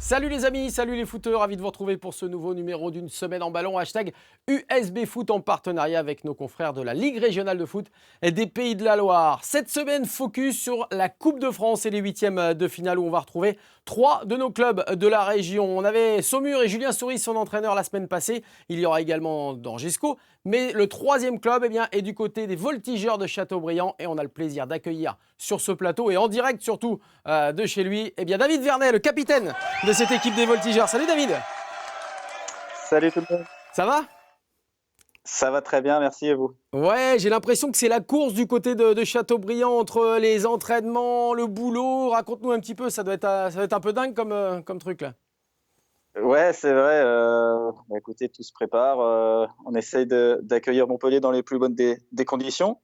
Salut les amis, salut les footeurs, ravi de vous retrouver pour ce nouveau numéro d'une semaine en ballon, hashtag USB Foot en partenariat avec nos confrères de la Ligue régionale de foot et des Pays de la Loire. Cette semaine, focus sur la Coupe de France et les huitièmes de finale où on va retrouver trois de nos clubs de la région. On avait Saumur et Julien Souris, son entraîneur, la semaine passée. Il y aura également Dangesco. Mais le troisième club est du côté des Voltigeurs de Châteaubriand et on a le plaisir d'accueillir sur ce plateau et en direct surtout de chez lui, David Vernet, le capitaine de cette équipe des Voltigeurs. Salut David. Salut tout le monde. Ça va? Ça va très bien, merci et vous? Ouais, j'ai l'impression que c'est la course du côté de Châteaubriand entre les entraînements, le boulot. Raconte-nous un petit peu, ça doit être un peu dingue comme truc là. Ouais, c'est vrai. Écoutez, tout se prépare. On essaye d'accueillir Montpellier dans les plus bonnes des conditions.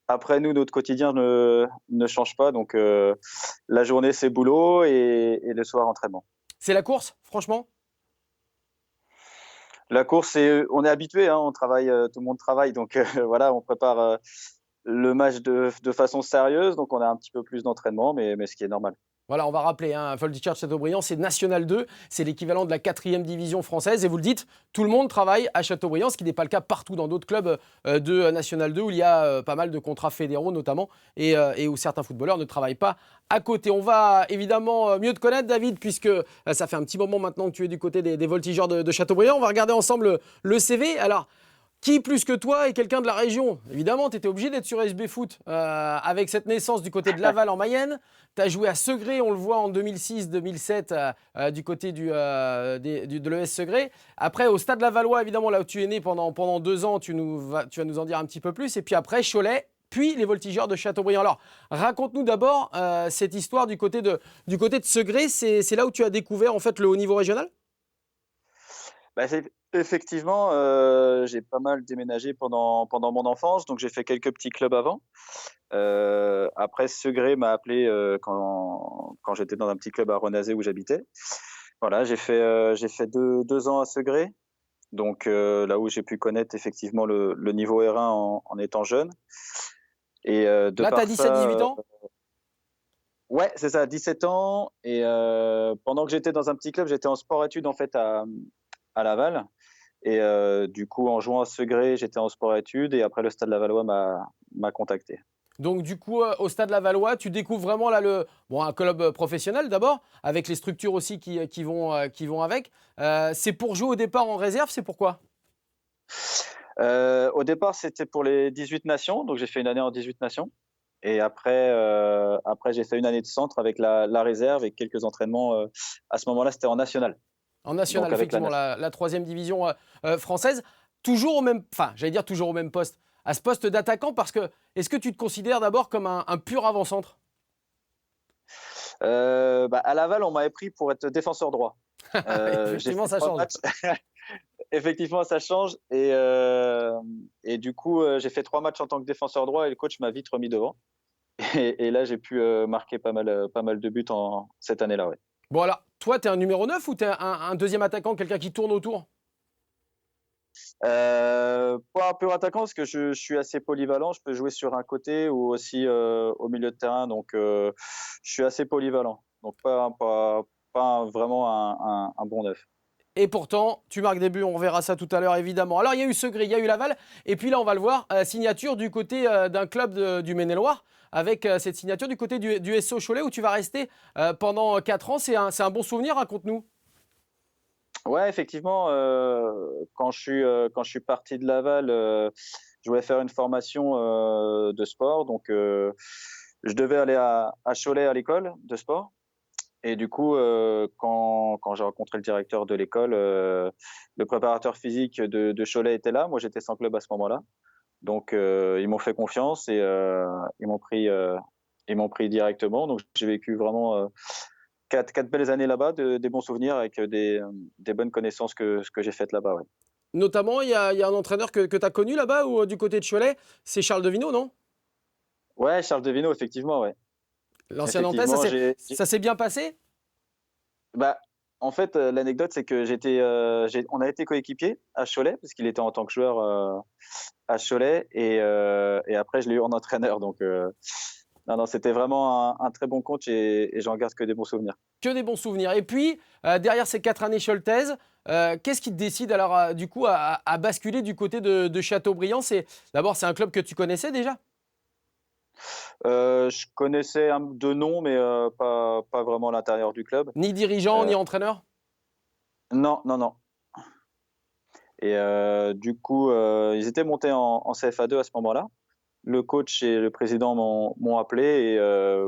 Après, nous, notre quotidien ne change pas. Donc, la journée, c'est boulot et le soir, entraînement. C'est la course, franchement? La course, on est habitué, hein, on travaille, tout le monde travaille. Donc, voilà, on prépare le match de façon sérieuse. Donc, on a un petit peu plus d'entraînement, mais ce qui est normal. Voilà, on va rappeler, Voltigeurs de Châteaubriand, c'est National 2, c'est l'équivalent de la 4e division française. Et vous le dites, tout le monde travaille à Châteaubriand, ce qui n'est pas le cas partout dans d'autres clubs de National 2, où il y a pas mal de contrats fédéraux notamment, et où certains footballeurs ne travaillent pas à côté. On va évidemment mieux te connaître, David, puisque ça fait un petit moment maintenant que tu es du côté des Voltigeurs de Châteaubriand. On va regarder ensemble le CV. Alors, qui plus que toi est quelqu'un de la région? Évidemment, tu étais obligé d'être sur SB Foot avec cette naissance du côté de Laval en Mayenne. Tu as joué à Segré, on le voit en 2006-2007 du côté de l'ES Segré. Après, au Stade Lavallois, évidemment, là où tu es né pendant 2 ans, tu vas nous en dire un petit peu plus. Et puis après, Cholet, puis les Voltigeurs de Châteaubriand. Alors, raconte-nous d'abord cette histoire du côté de Segré. C'est là où tu as découvert en fait le haut niveau régional? Effectivement, j'ai pas mal déménagé pendant mon enfance, donc j'ai fait quelques petits clubs avant. Après, Segré m'a appelé quand j'étais dans un petit club à Renazé où j'habitais. Voilà, j'ai fait deux ans à Segré, donc là où j'ai pu connaître effectivement le niveau R1 en étant jeune. Et de Là, tu as par 17-18 ça, ans? ouais, c'est ça, 17 ans. Et pendant que j'étais dans un petit club, j'étais en sport-études en fait à Laval. Et du coup, en jouant à Segré, j'étais en sport-études et après le Stade Lavallois m'a contacté. Donc du coup, au Stade Lavallois, tu découvres vraiment là un club professionnel d'abord, avec les structures aussi qui vont avec. C'est pour jouer au départ en réserve, c'est pourquoi? Au départ, c'était pour les 18 nations, donc j'ai fait une année en 18 nations. Et après j'ai fait une année de centre avec la réserve et quelques entraînements. À ce moment-là, c'était en national, En national, donc avec la effectivement, nation. la 3e division française. Toujours au même, enfin, j'allais dire toujours au même poste, à ce poste d'attaquant, parce que est-ce que tu te considères d'abord comme un pur avant-centre? À Laval, on m'avait pris pour être défenseur droit. J'ai Effectivement, fait ça trois change. matchs. Effectivement, ça change. Et du coup, j'ai fait 3 matchs en tant que défenseur droit et le coach m'a vite remis devant. Et là, j'ai pu marquer pas mal de buts cette année-là. Ouais. Bon alors, toi, tu es un numéro 9 ou tu es un deuxième attaquant, quelqu'un qui tourne autour? Pas un pur attaquant parce que je suis assez polyvalent. Je peux jouer sur un côté ou aussi au milieu de terrain. Donc, je suis assez polyvalent. Donc, vraiment un bon neuf. Et pourtant, tu marques des buts, on verra ça tout à l'heure évidemment. Alors il y a eu Segré, il y a eu Laval, et puis là on va le voir, signature du côté d'un club du Maine-et-Loire, avec cette signature du côté du SO Cholet où tu vas rester pendant 4 ans. C'est un bon souvenir, raconte-nous. Ouais, effectivement, quand je suis parti de Laval, je voulais faire une formation de sport. Donc, je devais aller à Cholet à l'école de sport. Et du coup, quand j'ai rencontré le directeur de l'école, le préparateur physique de Cholet était là. Moi, j'étais sans club à ce moment-là. Donc, ils m'ont fait confiance et ils m'ont pris directement. Donc, j'ai vécu vraiment quatre belles années là-bas, des bons souvenirs avec des bonnes connaissances ce que j'ai faites là-bas. Ouais. Notamment, il y a un entraîneur que tu as connu là-bas, ou du côté de Cholet, c'est Charles Devino, non? Ouais, Charles Devino, effectivement, ouais. L'ancien Nantais, Effectivement, ça s'est bien passé? bah, en fait, l'anecdote, c'est que on a été coéquipiers à Cholet, parce qu'il était en tant que joueur à Cholet, et après, je l'ai eu en entraîneur. Donc, Non, non, c'était vraiment un très bon coach et j'en garde que des bons souvenirs. Que des bons souvenirs. Et puis, derrière ces 4 années Scholtez, qu'est-ce qui te décide alors du coup à basculer du côté de Châteaubriand? D'abord, c'est un club que tu connaissais déjà? Je connaissais de nom, mais pas vraiment l'intérieur du club. Ni dirigeant, Heu, ni entraîneur? non, non, non. Et du coup, ils étaient montés en CFA2 à ce moment-là. Le coach et le président m'ont appelé et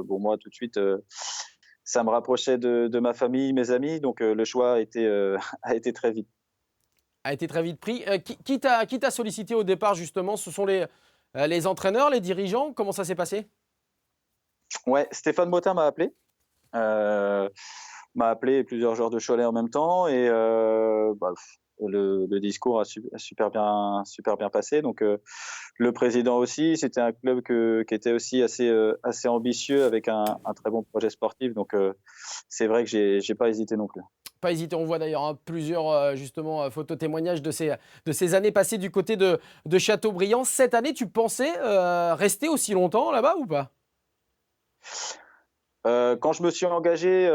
bon, moi tout de suite, ça me rapprochait de ma famille, mes amis, donc le choix a été, a été très vite. A été très vite pris. Qui t'a sollicité au départ justement? Ce sont les entraîneurs, les dirigeants? Comment ça s'est passé? Ouais, Stéphane Motin heu, m'a appelé et plusieurs joueurs de Cholet en même temps et bah, le discours a super bien passé donc le président aussi. C'était un club qui était aussi assez ambitieux avec un très bon projet sportif donc c'est vrai que j'ai pas hésité non plus. Pas hésiter, on voit d'ailleurs hein, plusieurs justement photos témoignages de ces années passées du côté de Châteaubriand. Cette année, tu pensais rester aussi longtemps là-bas ou pas? Quand je me suis engagé,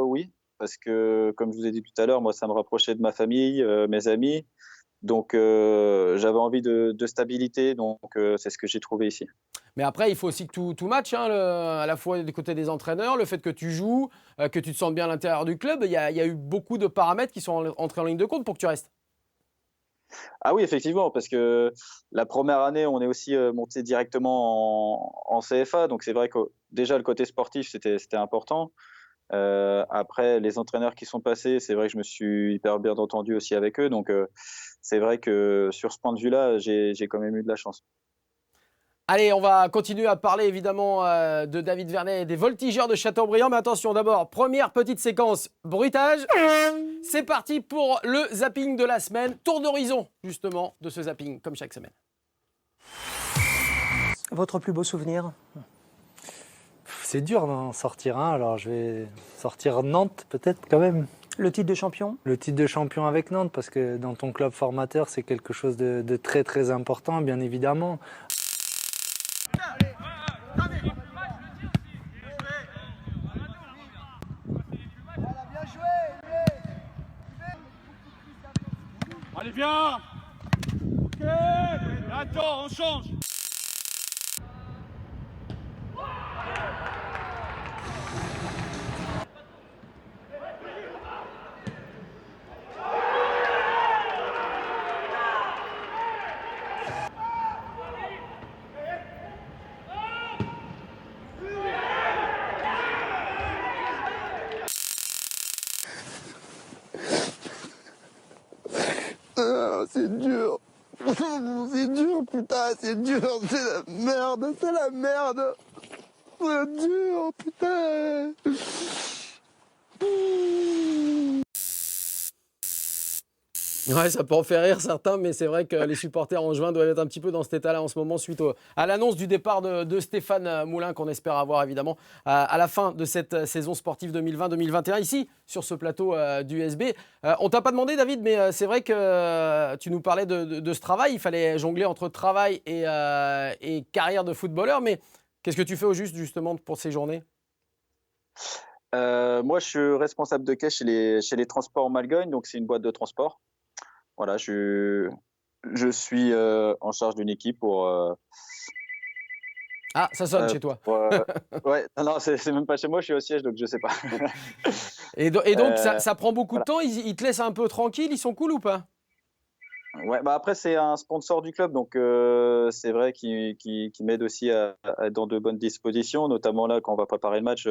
oui, parce que comme je vous ai dit tout à l'heure, moi ça me rapprochait de ma famille, mes amis, donc j'avais envie de stabilité, donc c'est ce que j'ai trouvé ici. Mais après, il faut aussi que tout match, hein, à la fois du côté des entraîneurs, le fait que tu joues, que tu te sentes bien à l'intérieur du club. Il y a eu beaucoup de paramètres qui sont entrés en ligne de compte pour que tu restes. Ah oui, effectivement, parce que la première année, on est aussi, monté directement en CFA, donc c'est vrai que déjà le côté sportif, c'était important. Après les entraîneurs qui sont passés, c'est vrai que je me suis hyper bien entendu aussi avec eux, donc c'est vrai que sur ce point de vue-là, j'ai quand même eu de la chance. Allez, on va continuer à parler évidemment de David Vernet et des voltigeurs de Châteaubriand. Mais attention, d'abord, première petite séquence bruitage. C'est parti pour le zapping de la semaine. Tour d'horizon, justement, de ce zapping, comme chaque semaine. Votre plus beau souvenir? C'est dur d'en sortir un, alors je vais sortir Nantes peut-être quand même. Le titre de champion? Le titre de champion avec Nantes, parce que dans ton club formateur, c'est quelque chose de très très important, bien évidemment. Allez, viens. Ok. Attends, on change. C'est dur. C'est dur, putain, c'est dur, c'est la merde, c'est la merde. C'est dur, putain. Ouais, ça peut en faire rire certains, mais c'est vrai que les supporters angevins doivent être un petit peu dans cet état-là en ce moment suite à l'annonce du départ de Stéphane Moulin qu'on espère avoir évidemment à la fin de cette saison sportive 2020-2021 ici sur ce plateau du USB. On t'a pas demandé David, mais c'est vrai que tu nous parlais de ce travail. Il fallait jongler entre travail et carrière de footballeur, mais qu'est-ce que tu fais au juste justement pour ces journées? Moi, je suis responsable de caisse chez les Transports Malgogne, donc c'est une boîte de transport. Voilà, je suis, en charge d'une équipe Ah, ça sonne chez toi. ouais, non, non, c'est même pas chez moi, je suis au siège, donc je sais pas. Et donc ça, Heu, ça prend beaucoup de voilà. temps, ils te laissent un peu tranquille, ils sont cool ou pas? Ouais, bah, après c'est un sponsor du club, donc c'est vrai qu'il m'aide aussi à être dans de bonnes dispositions, notamment là, quand on va préparer le match,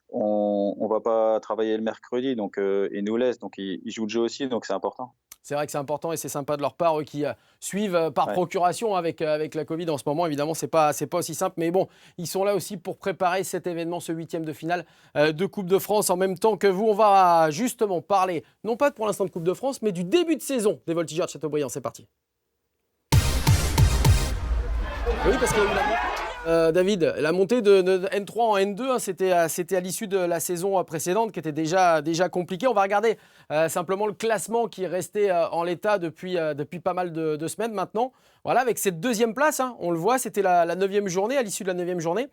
on va pas travailler le mercredi, donc ils nous laissent, donc ils jouent le jeu aussi, donc c'est important. C'est vrai que c'est important et c'est sympa de leur part, eux qui suivent par Ouais. procuration avec la Covid en ce moment. Évidemment, c'est pas aussi simple. Mais bon, ils sont là aussi pour préparer cet événement, ce 8e de finale de Coupe de France en même temps que vous. On va justement parler, non pas pour l'instant de Coupe de France, mais du début de saison des Voltigeurs de Châteaubriand. C'est parti. Oui, parce qu'il y a eu la David, la montée de N3 en N2, hein, c'était à l'issue de la saison précédente qui était déjà compliquée. On va regarder simplement le classement qui est resté en l'état depuis pas mal de semaines maintenant. Voilà, avec cette deuxième place, hein, on le voit, c'était la 9e journée, à l'issue de la 9e journée.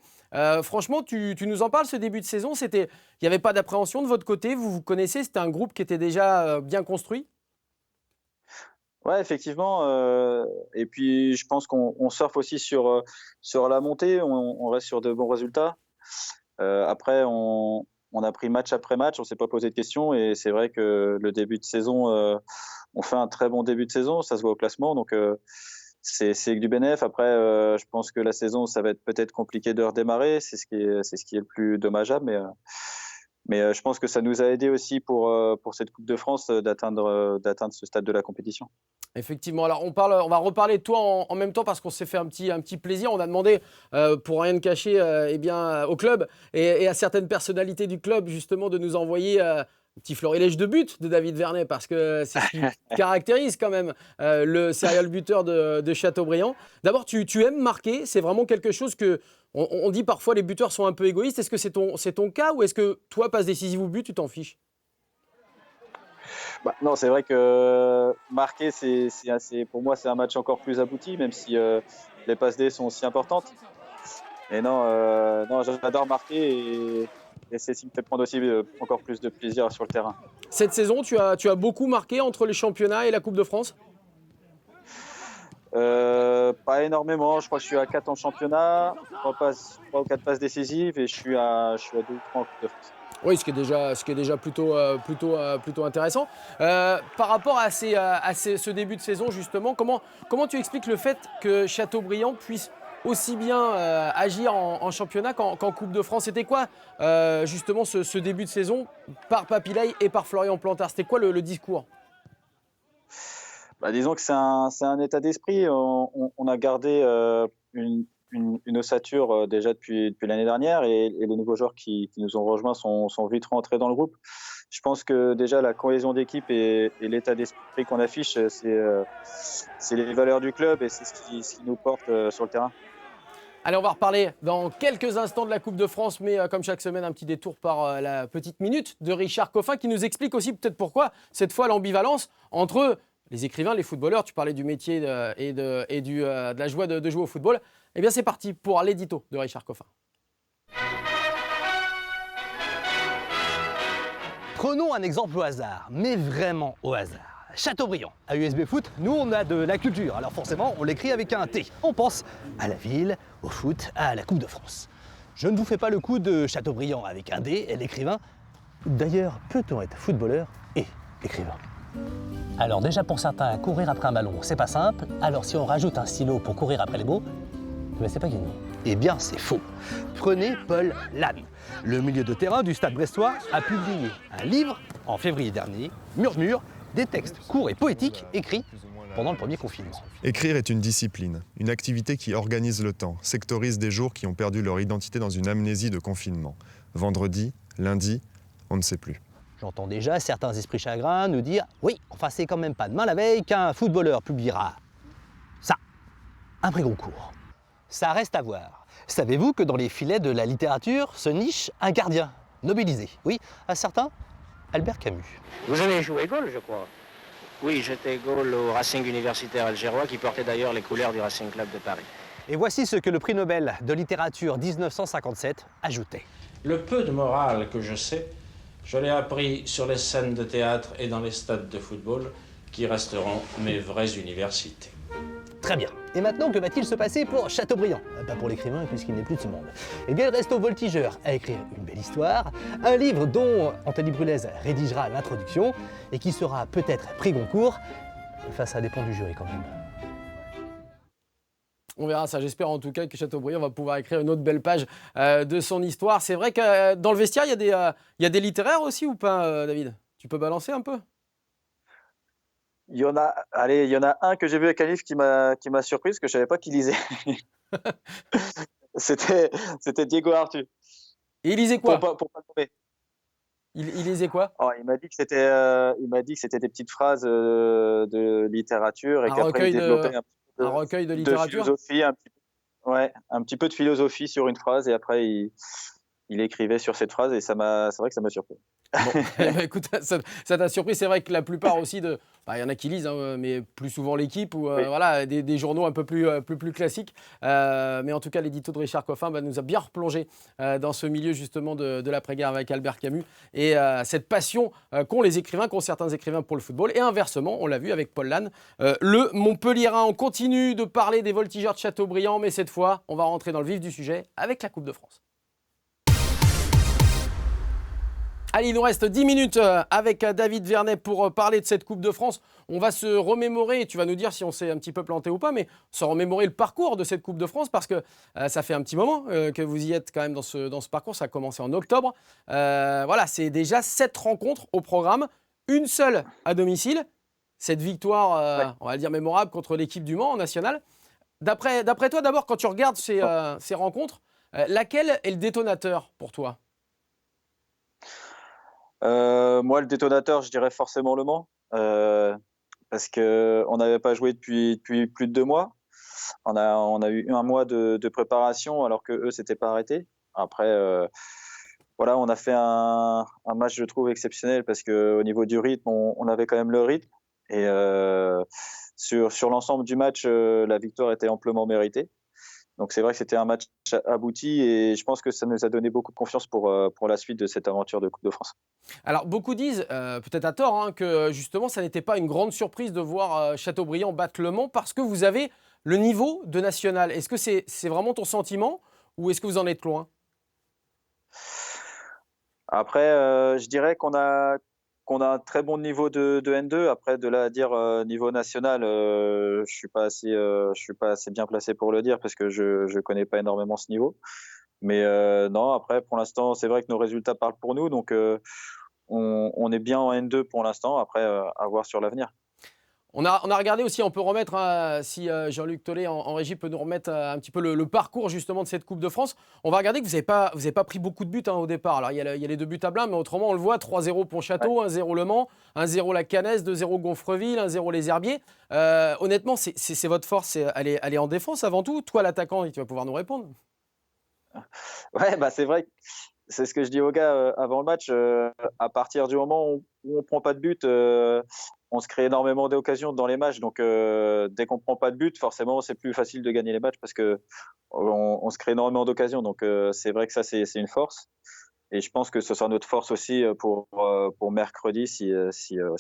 Franchement, tu nous en parles, ce début de saison, il n'y avait pas d'appréhension de votre côté, vous vous connaissez, c'était un groupe qui était déjà bien construit? Ouais, effectivement. Et puis, je pense qu'on surfe aussi sur la montée. On reste sur de bons résultats. Après, on a pris match après match. On s'est pas posé de questions. Et c'est vrai que le début de saison, on fait un très bon début de saison. Ça se voit au classement. Donc, c'est que du bénéf. Après, je pense que la saison, ça va être peut-être compliqué de redémarrer. C'est ce qui est le plus dommageable. Mais je pense que ça nous a aidé aussi pour cette Coupe de France d'atteindre ce stade de la compétition. Effectivement. Alors, on va reparler de toi en même temps parce qu'on s'est fait un petit plaisir. On a demandé, pour rien ne cacher, au club et à certaines personnalités du club, justement, de nous envoyer un petit florilège de buts de David Vernet parce que c'est ce qui caractérise quand même le serial buteur de Châteaubriand. D'abord, tu aimes marquer. C'est vraiment quelque chose que... On dit parfois les buteurs sont un peu égoïstes. Est-ce que c'est ton cas ou est-ce que toi, passe décisive ou but, tu t'en fiches? Non, c'est vrai que marquer, pour moi, c'est un match encore plus abouti, même si les passes D sont aussi importantes. Et non, j'adore marquer et c'est ce qui me fait prendre aussi encore plus de plaisir sur le terrain. Cette saison, tu as beaucoup marqué entre les championnats et la Coupe de France? Pas énormément. Je crois que je suis à 4 en championnat, 3 ou 4 passes décisives et je suis à 2 ou 3 en Coupe de France. Oui, ce qui est déjà plutôt intéressant. Par rapport à ce début de saison, justement, comment tu expliques le fait que Châteaubriand puisse aussi bien agir en championnat qu'en Coupe de France? C'était quoi, justement, ce début de saison par Papiley et par Florian Plantard? C'était quoi le discours? Disons que c'est un état d'esprit. On a gardé une ossature déjà depuis l'année dernière et les nouveaux joueurs qui nous ont rejoints sont vite rentrés dans le groupe. Je pense que déjà la cohésion d'équipe et l'état d'esprit qu'on affiche, c'est les valeurs du club et c'est ce qui nous porte sur le terrain. Allez, on va reparler dans quelques instants de la Coupe de France, mais comme chaque semaine, un petit détour par la petite minute de Richard Coffin qui nous explique aussi peut-être pourquoi, cette fois, l'ambivalence entre les écrivains, les footballeurs. Tu parlais du métier et de la joie de jouer au football. Eh bien, c'est parti pour l'édito de Richard Coffin. Prenons un exemple au hasard, mais vraiment au hasard. Châteaubriand. À USB Foot, nous on a de la culture, alors forcément on l'écrit avec un T. On pense à la ville, au foot, à la Coupe de France. Je ne vous fais pas le coup de Châteaubriand avec un D et l'écrivain. D'ailleurs, peut-on être footballeur et écrivain? Alors déjà pour certains, courir après un ballon, c'est pas simple. Alors si on rajoute un stylo pour courir après les mots, c'est pas gagné. Eh bien c'est faux. Prenez Paul Lannes. Le milieu de terrain du Stade brestois a publié un livre en février dernier, Murmure, des textes courts et poétiques écrits pendant le premier confinement. Écrire est une discipline, une activité qui organise le temps, sectorise des jours qui ont perdu leur identité dans une amnésie de confinement. Vendredi, lundi, on ne sait plus. J'entends déjà certains esprits chagrins nous dire « Oui, enfin c'est quand même pas demain la veille qu'un footballeur publiera ça, un prix Goncourt ». Ça reste à voir. Savez-vous que dans les filets de la littérature se niche un gardien, nobilisé, oui, un certain Albert Camus. Vous avez joué goal, je crois. Oui, j'étais goal au Racing universitaire algérois qui portait d'ailleurs les couleurs du Racing Club de Paris. Et voici ce que le prix Nobel de littérature 1957 ajoutait. Le peu de morale que je sais, je l'ai appris sur les scènes de théâtre et dans les stades de football qui resteront mes vraies universités. Très bien. Et maintenant, que va-t-il se passer pour Châteaubriand? Pas pour l'écrivain, puisqu'il n'est plus de ce monde. Eh bien, il reste au voltigeur à écrire une belle histoire, un livre dont Anthony Brulez rédigera l'introduction et qui sera peut-être prix Goncourt. Enfin, ça dépend du jury quand même. On verra ça. J'espère en tout cas que Châteaubriand va pouvoir écrire une autre belle page de son histoire. C'est vrai que dans le vestiaire, il y a des littéraires aussi ou pas, David? Tu peux balancer un peu? Il y en a un que j'ai vu avec un livre qui m'a surpris parce que je savais pas qu'il lisait. C'était Diego Arthur. Et il lisait quoi? Pour pas tomber. Il lisait quoi? Il m'a dit que c'était des petites phrases de littérature et qu'après il développait un recueil de littérature. de philosophie un petit peu. Ouais, un petit peu de philosophie sur une phrase et après il écrivait sur cette phrase et c'est vrai que ça m'a surpris. Bon, écoute, ça t'a surpris. C'est vrai que la plupart aussi il y en a qui lisent, hein, mais plus souvent l'équipe ou Oui. voilà, des journaux un peu plus classiques. Mais en tout cas, l'édito de Richard Coffin nous a bien replongé dans ce milieu justement de l'après-guerre avec Albert Camus et cette passion qu'ont certains écrivains pour le football. Et inversement, on l'a vu avec Paul Lannes, le Montpellierin. On continue de parler des voltigeurs de Châteaubriand, mais cette fois, on va rentrer dans le vif du sujet avec la Coupe de France. Allez, il nous reste 10 minutes avec David Vernet pour parler de cette Coupe de France. On va se remémorer, tu vas nous dire si on s'est un petit peu planté ou pas, mais se remémorer le parcours de cette Coupe de France parce que ça fait un petit moment que vous y êtes quand même dans ce parcours. Ça a commencé en octobre. Voilà, c'est déjà 7 rencontres au programme, une seule à domicile. Cette victoire, on va dire mémorable contre l'équipe du Mans en national. D'après toi, d'abord, quand tu regardes ces rencontres, laquelle est le détonateur pour toi ? Moi, le détonateur, je dirais forcément Le Mans, parce qu'on n'avait pas joué depuis plus de 2 mois. On a eu 1 mois de préparation alors que eux s'étaient pas arrêtés. Après, voilà, on a fait un match, je trouve, exceptionnel parce qu'au niveau du rythme, on avait quand même le rythme. Et sur l'ensemble du match, la victoire était amplement méritée. Donc c'est vrai que c'était un match abouti et je pense que ça nous a donné beaucoup de confiance pour la suite de cette aventure de Coupe de France. Alors beaucoup disent, peut-être à tort, hein, que justement ça n'était pas une grande surprise de voir Châteaubriand battre Le Mans parce que vous avez le niveau de national. Est-ce que c'est vraiment ton sentiment ou est-ce que vous en êtes loin ? Après, je dirais qu'on a un très bon niveau de N2. Après, de là à dire niveau national, je suis pas assez bien placé pour le dire parce que je connais pas énormément ce niveau. Mais non, après, pour l'instant, c'est vrai que nos résultats parlent pour nous. Donc, on est bien en N2 pour l'instant. Après, à voir sur l'avenir. On a regardé aussi, on peut remettre, si Jean-Luc Tollet en régie peut nous remettre un petit peu le parcours justement de cette Coupe de France. On va regarder que vous n'avez pas pris beaucoup de buts au départ. Alors il y a les 2 buts à Blain, mais autrement on le voit, 3-0 Pontchâteau, 1-0 Le Mans, 1-0 la Canesse, 2-0 Gonfreville, 1-0 les Herbiers. Honnêtement, c'est votre force, elle est en défense avant tout. Toi l'attaquant, tu vas pouvoir nous répondre. Ouais, bah c'est vrai que c'est ce que je dis aux gars avant le match. À partir du moment où on prend pas de but, on se crée énormément d'occasions dans les matchs. Donc dès qu'on prend pas de but, forcément c'est plus facile de gagner les matchs parce que on se crée énormément d'occasions. Donc c'est vrai que ça c'est une force. Et je pense que ce sera notre force aussi pour mercredi si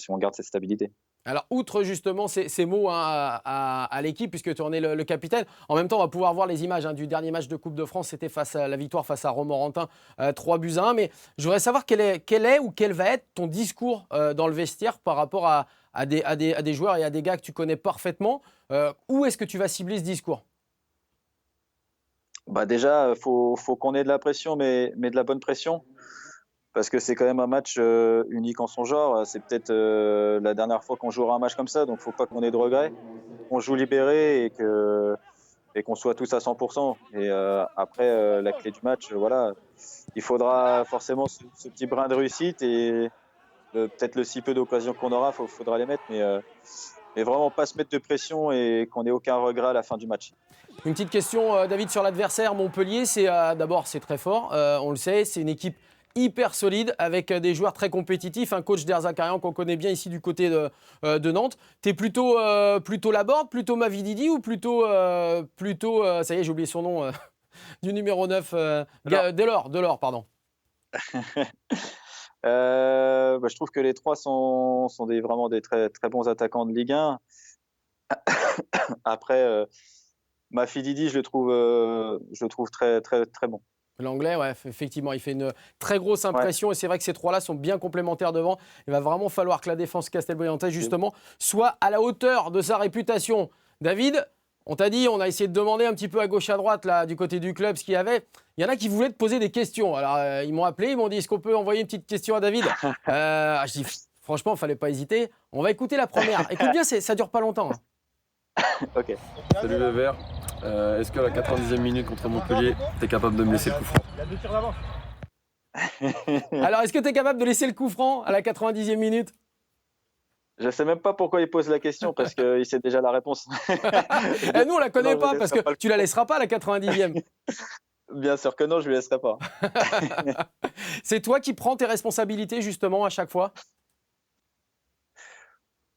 on garde cette stabilité. Alors, outre justement ces mots à l'équipe, puisque tu en es le capitaine, en même temps, on va pouvoir voir les images du dernier match de Coupe de France. C'était la victoire face à Romorantin, 3-1. Mais je voudrais savoir quel est ou quel va être ton discours dans le vestiaire par rapport à des joueurs et à des gars que tu connais parfaitement. Où est-ce que tu vas cibler ce discours ? Bah déjà, faut qu'on ait de la pression, mais de la bonne pression. Parce que c'est quand même un match unique en son genre. C'est peut-être la dernière fois qu'on jouera un match comme ça, donc il ne faut pas qu'on ait de regrets. On joue libéré et qu'on soit tous à 100%. Et après, la clé du match, voilà, il faudra forcément ce petit brin de réussite et peut-être le si peu d'occasions qu'on aura, faudra les mettre. Mais vraiment pas se mettre de pression et qu'on n'ait aucun regret à la fin du match. Une petite question, David, sur l'adversaire. Montpellier, d'abord, c'est très fort. On le sait, c'est une équipe hyper solide avec des joueurs très compétitifs, un coach d'Erzakarian qu'on connaît bien ici du côté de Nantes. T'es plutôt Laborde, plutôt Mavididi ou plutôt ça y est, j'ai oublié son nom, du numéro 9, Delors, pardon. Je trouve que les 3 sont vraiment des très, très bons attaquants de Ligue 1. Après, Mafididi, je le trouve très, très, très bon. L'anglais, ouais, effectivement, il fait une très grosse impression et c'est vrai que ces 3-là sont bien complémentaires devant. Il va vraiment falloir que la défense castelbriantaise, justement, soit à la hauteur de sa réputation. David, on t'a dit, on a essayé de demander un petit peu à gauche, à droite, là, du côté du club, ce qu'il y avait. Il y en a qui voulaient te poser des questions. Alors, ils m'ont appelé, ils m'ont dit, est-ce qu'on peut envoyer une petite question à David ? Je dis, franchement, il ne fallait pas hésiter. On va écouter la première. Écoute bien, ça ne dure pas longtemps. Ok. Salut Weber. Est-ce que à la 90e minute contre Montpellier, tu es capable de me laisser le coup franc ? Il y a 2 tirs d'avance. Alors, est-ce que tu es capable de laisser le coup franc à la 90e minute ? Je sais même pas pourquoi il pose la question parce qu'il sait déjà la réponse. Et nous, on la connaît Non, je pas laisserai parce que pas le tu la laisseras pas à la 90e. Bien sûr que non, je lui laisserai pas. C'est toi qui prends tes responsabilités justement à chaque fois?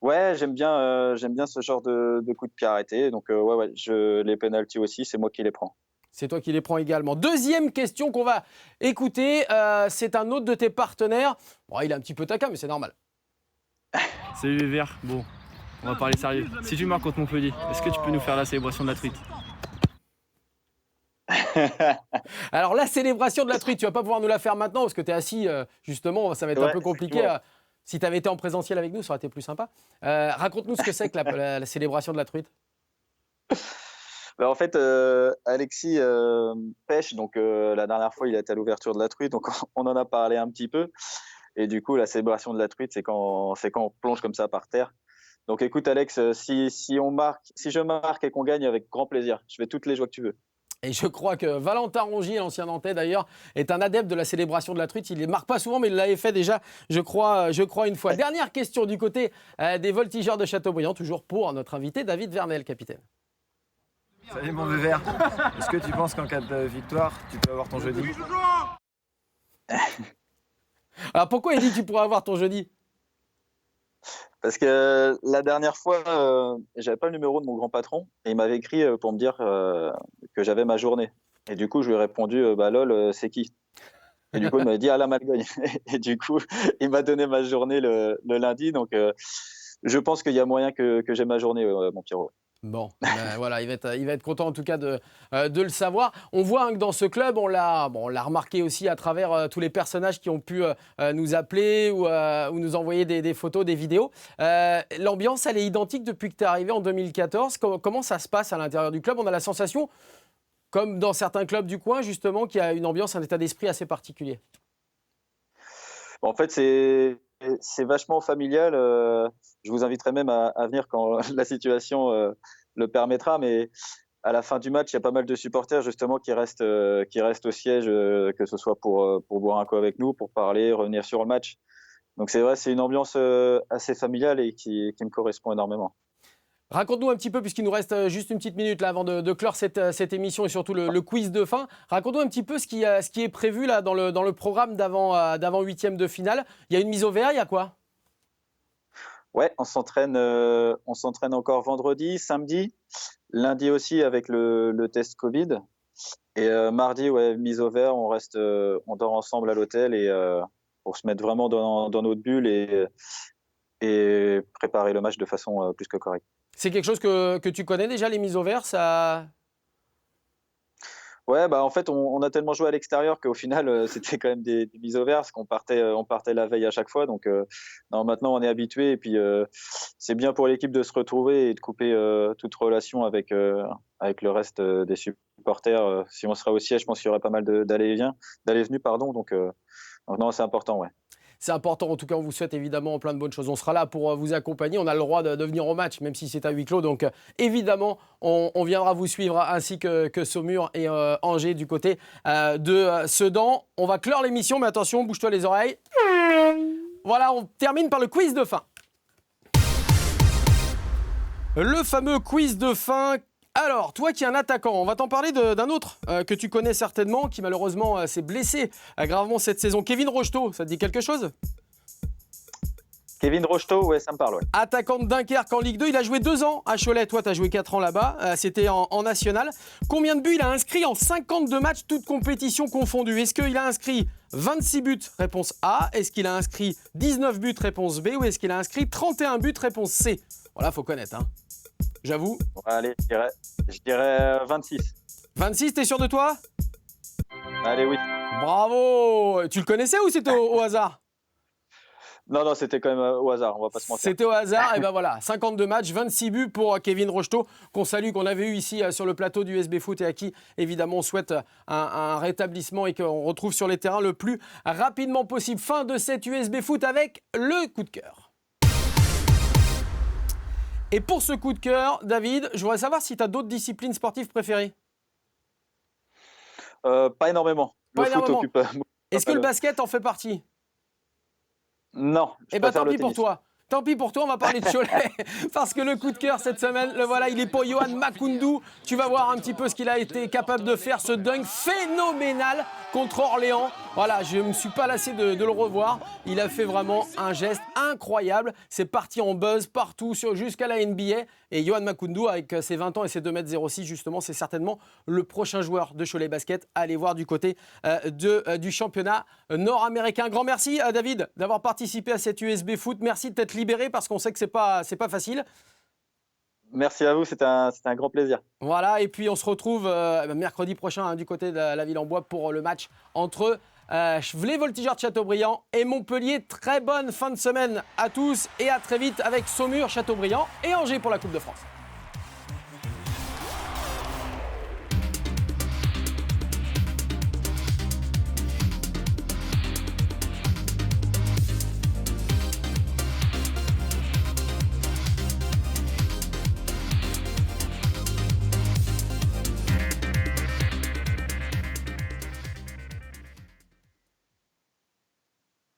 Ouais, j'aime bien ce genre de coup de pied arrêté. Donc ouais, les pénaltys aussi, c'est moi qui les prends. C'est toi qui les prends également. Deuxième question qu'on va écouter, c'est un autre de tes partenaires. Bon, il est un petit peu taquin, mais c'est normal. Salut les Verts, bon, on va parler sérieux. Si tu marques contre Montpellier, est-ce que tu peux nous faire la célébration de la truite? Alors la célébration de la truite, tu vas pas pouvoir nous la faire maintenant parce que tu es assis, justement, ça va être un peu compliqué. Si tu avais été en présentiel avec nous, ça aurait été plus sympa. Raconte-nous ce que c'est que la célébration de la truite. En fait, Alexis pêche, donc la dernière fois, il a été à l'ouverture de la truite, donc on en a parlé un petit peu. Et du coup, la célébration de la truite, c'est quand on plonge comme ça par terre. Donc écoute Alex, si je marque et qu'on gagne, avec grand plaisir. Je fais toutes les joies que tu veux. Et je crois que Valentin Rongier, l'ancien Nantais d'ailleurs, est un adepte de la célébration de la truite. Il ne les marque pas souvent, mais il l'avait fait déjà, je crois une fois. Dernière question du côté des voltigeurs de Châteaubriand, toujours pour notre invité David Vernel, capitaine. Salut mon Vert. Est-ce que tu penses qu'en cas de victoire, tu peux avoir ton jeudi? Alors pourquoi il dit que tu pourrais avoir ton jeudi? Parce que la dernière fois, j'avais pas le numéro de mon grand patron et il m'avait écrit pour me dire que j'avais ma journée. Et du coup, je lui ai répondu bah lol, c'est qui? Et du coup, il m'avait dit Alain Malgogne. Et du coup, il m'a donné ma journée le lundi. Donc, je pense qu'il y a moyen que j'ai ma journée, mon Pierrot. Bon, ben voilà, il va être content en tout cas de le savoir. On voit que dans ce club, on l'a remarqué aussi à travers tous les personnages qui ont pu nous appeler ou nous envoyer des photos, des vidéos. L'ambiance, elle est identique depuis que tu es arrivé en 2014. Comment ça se passe à l'intérieur du club? On a la sensation, comme dans certains clubs du coin, justement, qu'il y a une ambiance, un état d'esprit assez particulier. En fait, c'est vachement familial. Je vous inviterai même à venir quand la situation le permettra. Mais à la fin du match, il y a pas mal de supporters justement qui restent au siège, que ce soit pour boire un coup avec nous, pour parler, revenir sur le match. Donc c'est vrai, c'est une ambiance assez familiale et qui me correspond énormément. Raconte-nous un petit peu, puisqu'il nous reste juste une petite minute là, avant de clore cette émission et surtout le quiz de fin. Raconte-nous un petit peu ce qui est prévu là, dans le programme d'avant huitième de finale. Il y a une mise au vert, il y a quoi? Ouais, on s'entraîne encore vendredi, samedi, lundi aussi avec le test Covid. Et mardi, ouais, mise au vert, on dort ensemble à l'hôtel et pour se mettre vraiment dans notre bulle et préparer le match de façon plus que correcte. C'est quelque chose que tu connais déjà, les mises au vert, ça? Ouais, bah en fait, on a tellement joué à l'extérieur qu'au final, c'était quand même des mises au vert, parce qu'on partait la veille à chaque fois. Donc non, maintenant, on est habitué. Et puis, c'est bien pour l'équipe de se retrouver et de couper toute relation avec le reste des supporters. Si on sera au siège, je pense qu'il y aurait pas mal d'allées-venues, pardon. Donc non, c'est important, ouais. C'est important, en tout cas, on vous souhaite évidemment plein de bonnes choses. On sera là pour vous accompagner. On a le droit de venir au match, même si c'est à huis clos. Donc, évidemment, on viendra vous suivre, ainsi que Saumur et Angers du côté de Sedan. On va clore l'émission, mais attention, bouge-toi les oreilles. Voilà, on termine par le quiz de fin. Le fameux quiz de fin. Alors, toi qui es un attaquant, on va t'en parler d'un autre que tu connais certainement, qui malheureusement s'est blessé gravement cette saison. Kevin Rocheteau, ça te dit quelque chose? Kevin Rocheteau, ouais, ça me parle. Ouais. Attaquant de Dunkerque en Ligue 2, il a joué 2 ans à Cholet. Toi, tu as joué 4 ans là-bas. C'était en national. Combien de buts il a inscrit en 52 matchs, toutes compétitions confondues? Est-ce qu'il a inscrit 26 buts, réponse A? Est-ce qu'il a inscrit 19 buts, réponse B? Ou est-ce qu'il a inscrit 31 buts, réponse C? Voilà, faut connaître, hein. J'avoue. Ouais, allez, je dirais 26. 26, t'es sûr de toi? Allez, oui. Bravo! Tu le connaissais ou c'était au hasard? Non, c'était quand même au hasard, on va pas se mentir. C'était au hasard, et ben voilà, 52 matchs, 26 buts pour Kevin Rocheteau, qu'on salue, qu'on avait eu ici sur le plateau du USB Foot et à qui, évidemment, on souhaite un rétablissement et qu'on retrouve sur les terrains le plus rapidement possible. Fin de cet USB Foot avec le coup de cœur. Et pour ce coup de cœur, David, je voudrais savoir si tu as d'autres disciplines sportives préférées. Pas énormément. Pas le énormément. foot occupe. Est-ce que le basket en fait partie? Non. Eh bien, tant pis pour toi. Tant pis pour toi, on va parler de Cholet. Parce que le coup de cœur cette semaine, le voilà, il est pour Yohan Makoundou. Tu vas voir un petit peu ce qu'il a été capable de faire, ce dunk phénoménal contre Orléans. Voilà, je ne me suis pas lassé de le revoir. Il a fait vraiment un geste incroyable. C'est parti en buzz partout, jusqu'à la NBA. Et Yohan Makoundou, avec ses 20 ans et ses 2,06 m, justement, c'est certainement le prochain joueur de Cholet Basket à aller voir du côté du championnat nord-américain. Grand merci à David d'avoir participé à cette USB Foot. Merci de t'être libéré parce qu'on sait que c'est pas facile. Merci à vous, c'était un grand plaisir. Voilà, et puis on se retrouve mercredi prochain du côté de la Ville en Bois pour le match entre les Voltigeurs de Châteaubriand et Montpellier. Très bonne fin de semaine à tous et à très vite avec Saumur, Châteaubriand et Angers pour la Coupe de France.